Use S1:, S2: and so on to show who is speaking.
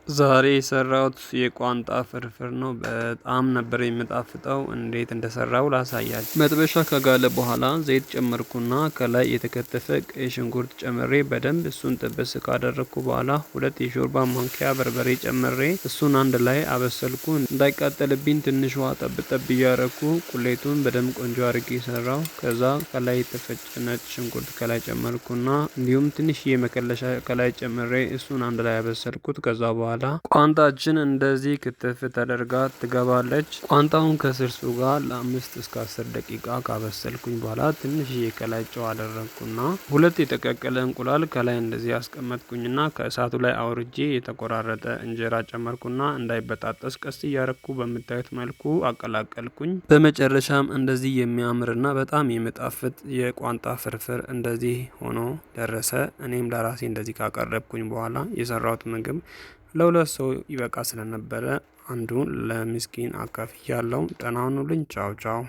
S1: ዛሬ የሰራሁት የቋንጣ ፍርፍር ነው። በጣም ነበር የሚጣፍጠው። እንዴት እንደሰራው ላሳያችሁ። መጥበሻ ከጋለ በኋላ ዘይት ጨመርኩና ከላይ የተከተፈ ቀይ ሽንኩርት ጨምሬ በደንብ እሱን ጥብስ ካደረግኩ በኋላ 2 የሾርባ ማንኪያ በርበሬ ጨምሬ እሱን አንድ ላይ አበሰልኩ። እንዳይቃጠልብኝ ትንሽ ውሃ ጠብ እያረኩ ቁሌቱን በደንብ ቆንጆ አድርጌ ሰራው። ከዛ ከላይ የተፈጨ ነጭ ሽንኩርት ከላይ ጨመርኩና እንዲሁም ትንሽዬ መከለሻ ከላይ ጨምሬ እሱን አንድ ላይ አበሰልኩት። ከዛ በኋላ ቋንጣችን እንደዚህ ክትፍ ተደርጋ ትገባለች። ቋንጣውን ከስልሱ ጋር ለ5 እስከ 10 ደቂቃ ካበሰልኩኝ በኋላ ትንሽዬ ከላይ ጨው አደረግኩና 2 የተቀቀለ እንቁላል ከላይ እንደዚህ ያስቀመጥኩኝና ከእሳቱ ላይ አውርጄ የተቆራረጠ እንጀራ ጨመርኩና እንዳይበጣጠስ ቀስ እያረኩ በምታዩት መልኩ አቀላቀልኩኝ። በመጨረሻም እንደዚህ የሚያምርና በጣም የሚጣፍጥ የቋንጣ ፍርፍር እንደዚህ ሆኖ ደረሰ። እኔም ለራሴ እንደዚህ ካቀረብኩኝ በኋላ የሰራሁት ምግብ ለሁለት ሰው ይበቃ ስለነበረ አንዱን ለምስኪን አካፍያለሁ። ደህና ሁኑልኝ። ቻው ቻው።